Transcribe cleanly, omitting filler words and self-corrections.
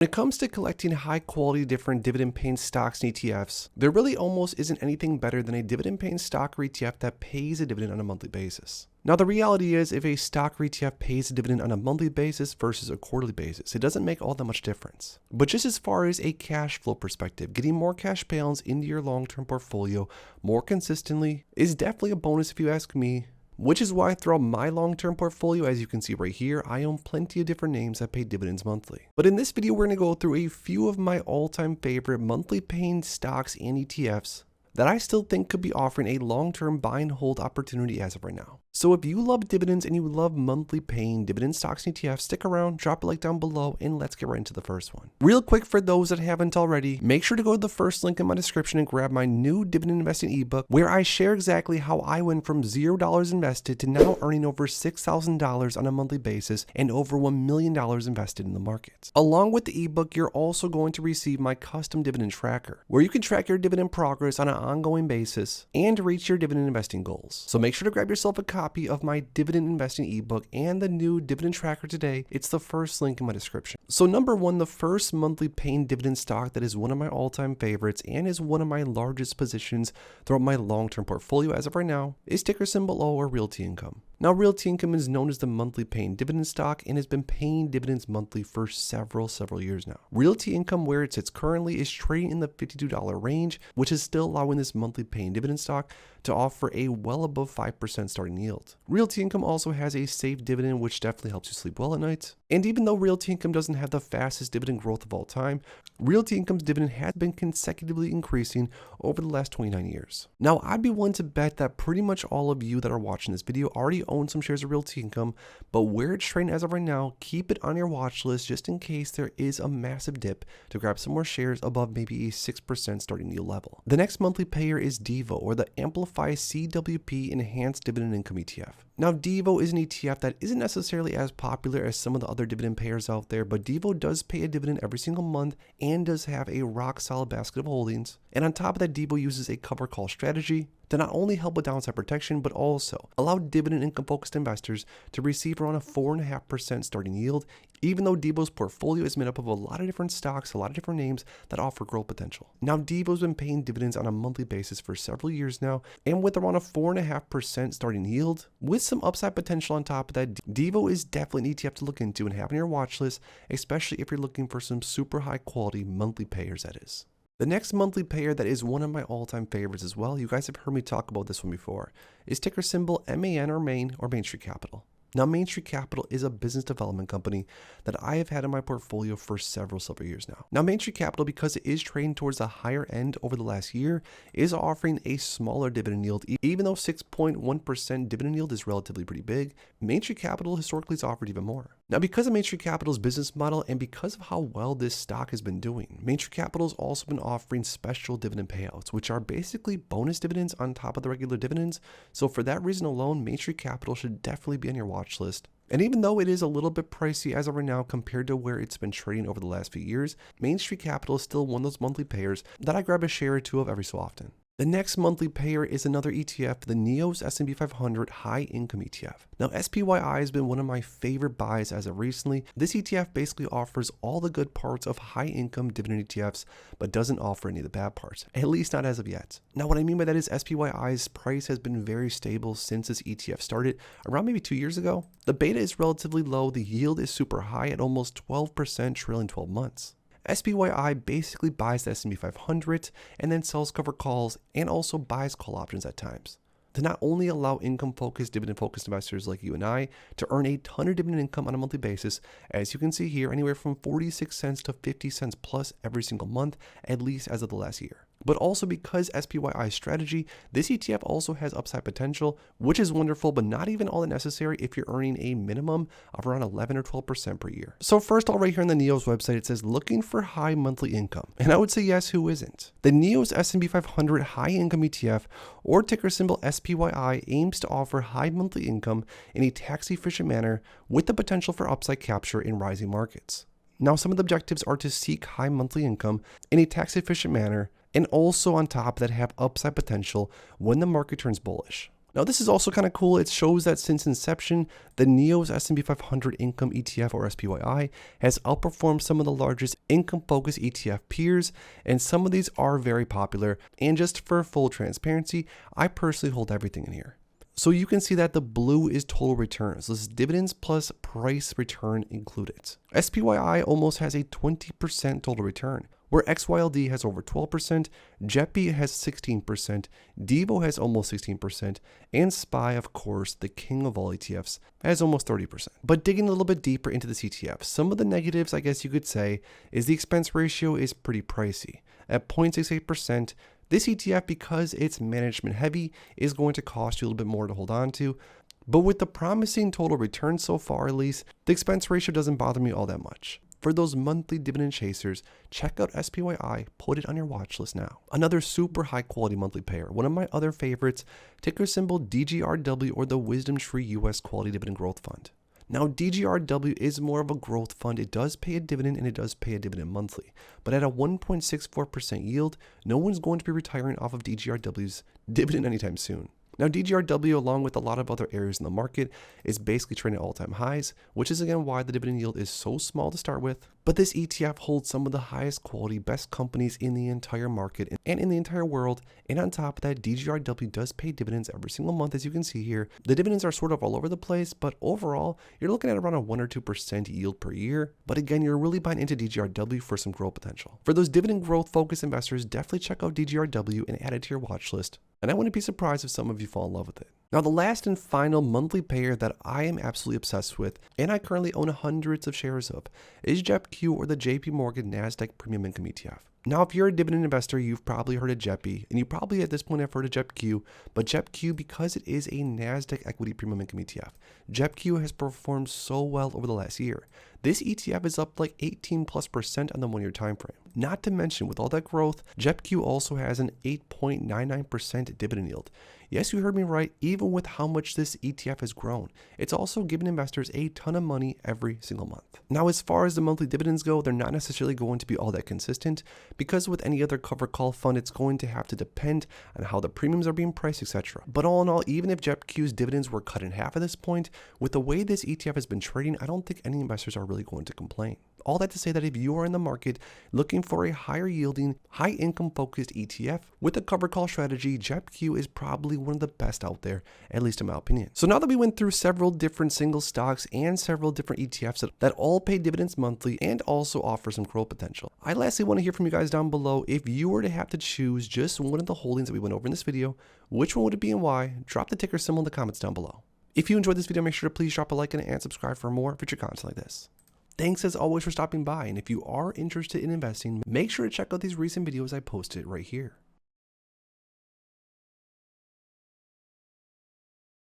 When it comes to collecting high quality different dividend paying stocks and ETFs, there really almost isn't anything better than a dividend paying stock or ETF that pays a dividend on a monthly basis. Now the reality is, if a stock or ETF pays a dividend on a monthly basis versus a quarterly basis, it doesn't make all that much difference. But just as far as a cash flow perspective, getting more cash payouts into your long-term portfolio more consistently is definitely a bonus if you ask me. Which is why throughout my long-term portfolio, as you can see right here, I own plenty of different names that pay dividends monthly. But in this video, we're going to go through a few of my all-time favorite monthly paying stocks and ETFs that I still think could be offering a long-term buy and hold opportunity as of right now. So if you love dividends and you love monthly paying dividend stocks and ETFs, stick around, drop a like down below, and let's get right into the first one. Real quick, for those that haven't already, make sure to go to the first link in my description and grab my new dividend investing ebook, where I share exactly how I went from $0 invested to now earning over $6,000 on a monthly basis and over $1 million invested in the markets. Along with the ebook, you're also going to receive my custom dividend tracker, where you can track your dividend progress on an ongoing basis and reach your dividend investing goals. So make sure to grab yourself a copy of my dividend investing ebook and the new dividend tracker today. It's the first link in my description. So number one, the first monthly paying dividend stock that is one of my all-time favorites and is one of my largest positions throughout my long-term portfolio as of right now is ticker symbol O, or Realty Income. Now, Realty Income is known as the monthly paying dividend stock and has been paying dividends monthly for several years now. Realty Income, where it sits currently, is trading in the $52 range, which is still allowing this monthly paying dividend stock to offer a well above 5% starting yield. Realty Income also has a safe dividend, which definitely helps you sleep well at night. And even though Realty Income doesn't have the fastest dividend growth of all time, Realty Income's dividend has been consecutively increasing over the last 29 years. Now, I'd be willing to bet that pretty much all of you that are watching this video already own some shares of Realty Income, but where it's trading as of right now, keep it on your watch list just in case there is a massive dip to grab some more shares above maybe a 6% starting yield level. The next monthly payer is Devo, or the Amplify CWP Enhanced Dividend Income ETF. Now, Devo is an ETF that isn't necessarily as popular as some of the other dividend payers out there, but Devo does pay a dividend every single month and does have a rock solid basket of holdings. And on top of that, Devo uses a cover call strategy to not only help with downside protection, but also allow dividend income focused investors to receive around a 4.5% starting yield, even though Devo's portfolio is made up of a lot of different stocks, a lot of different names that offer growth potential. Now, Devo's been paying dividends on a monthly basis for several years now, and with around a 4.5% starting yield, with some upside potential on top of that, Devo is definitely an ETF to look into and have on your watch list, especially if you're looking for some super high quality monthly payers, that is. The next monthly payer that is one of my all-time favorites as well, you guys have heard me talk about this one before, is ticker symbol MAN, or Main Street Capital. Now, Main Street Capital is a business development company that I have had in my portfolio for several years now. Now, Main Street Capital, because it is trading towards the higher end over the last year, is offering a smaller dividend yield. Even though 6.1% dividend yield is relatively pretty big, Main Street Capital historically has offered even more. Now, because of Main Street Capital's business model and because of how well this stock has been doing, Main Street Capital has also been offering special dividend payouts, which are basically bonus dividends on top of the regular dividends. So for that reason alone, Main Street Capital should definitely be on your watch list. And even though it is a little bit pricey as of right now compared to where it's been trading over the last few years, Main Street Capital is still one of those monthly payers that I grab a share or two of every so often. The next monthly payer is another ETF, the NEOS S&P 500 High Income ETF. Now, SPYI has been one of my favorite buys as of recently. This ETF basically offers all the good parts of high income dividend ETFs, but doesn't offer any of the bad parts, at least not as of yet. Now, what I mean by that is SPYI's price has been very stable since this ETF started, around maybe 2 years ago. The beta is relatively low, the yield is super high at almost 12% trailing 12 months. SPYI basically buys the S&P 500 and then sells cover calls and also buys call options at times to not only allow income-focused, dividend-focused investors like you and I to earn a ton of dividend income on a monthly basis, as you can see here, anywhere from 46 cents to 50 cents plus every single month, at least as of the last year. But also because SPYI's strategy, this ETF also has upside potential, which is wonderful, but not even all that necessary if you're earning a minimum of around 11 or 12% per year. So first of all, right here on the NEOS website, it says looking for high monthly income. And I would say yes, who isn't? The NEOS S&P 500 High Income ETF, or ticker symbol SPYI, aims to offer high monthly income in a tax-efficient manner with the potential for upside capture in rising markets. Now, some of the objectives are to seek high monthly income in a tax-efficient manner, and also on top of that have upside potential when the market turns bullish. Now this is also kind of cool. It shows that since inception, the NEO's S&P 500 Income ETF, or SPYI, has outperformed some of the largest income-focused ETF peers, and some of these are very popular. And just for full transparency, I personally hold everything in here. So you can see that the blue is total returns. This is dividends plus price return included. SPYI almost has a 20% total return, where XYLD has over 12%, JEPI has 16%, Devo has almost 16%, and SPY, of course, the king of all ETFs, has almost 30%. But digging a little bit deeper into this ETF, some of the negatives, I guess you could say, is the expense ratio is pretty pricey. At 0.68%, this ETF, because it's management heavy, is going to cost you a little bit more to hold on to. But with the promising total return so far, at least, the expense ratio doesn't bother me all that much. For those monthly dividend chasers, check out SPYI, put it on your watch list now. Another super high quality monthly payer, one of my other favorites, ticker symbol DGRW, or the Wisdom Tree US Quality Dividend Growth Fund. Now, DGRW is more of a growth fund. It does pay a dividend, and it does pay a dividend monthly. But at a 1.64% yield, no one's going to be retiring off of DGRW's dividend anytime soon. Now, DGRW, along with a lot of other areas in the market, is basically trading at all-time highs, which is again why the dividend yield is so small to start with. But this ETF holds some of the highest quality, best companies in the entire market and in the entire world. And on top of that, DGRW does pay dividends every single month, as you can see here. The dividends are sort of all over the place, but overall, you're looking at around a 1 or 2% yield per year. But again, you're really buying into DGRW for some growth potential. For those dividend growth focused investors, definitely check out DGRW and add it to your watch list. And I wouldn't be surprised if some of you fall in love with it. Now, the last and final monthly payer that I am absolutely obsessed with, and I currently own hundreds of shares of, is JEPQ, or the JP Morgan Nasdaq Premium Income ETF. Now, if you're a dividend investor, you've probably heard of JEPI, and you probably at this point have heard of JEPQ, but JEPQ, because it is a Nasdaq Equity Premium Income ETF, JEPQ has performed so well over the last year. This ETF is up like 18+% on the 1 year time frame. Not to mention, with all that growth, JEPQ also has an 8.99% dividend yield. Yes, you heard me right, even with how much this ETF has grown. It's also giving investors a ton of money every single month. Now, as far as the monthly dividends go, they're not necessarily going to be all that consistent, because with any other covered call fund, it's going to have to depend on how the premiums are being priced, etc. But all in all, even if JEPQ's dividends were cut in half at this point, with the way this ETF has been trading, I don't think any investors are really going to complain. All that to say that if you are in the market looking for a higher yielding, high income focused ETF with a covered call strategy, JEPQ is probably one of the best out there, at least in my opinion. So now that we went through several different single stocks and several different ETFs that all pay dividends monthly and also offer some growth potential, I lastly want to hear from you guys down below. If you were to have to choose just one of the holdings that we went over in this video, which one would it be and why? Drop the ticker symbol in the comments down below. If you enjoyed this video, make sure to please drop a like on it and subscribe for more future content like this. Thanks as always for stopping by, and if you are interested in investing, make sure to check out these recent videos I posted right here.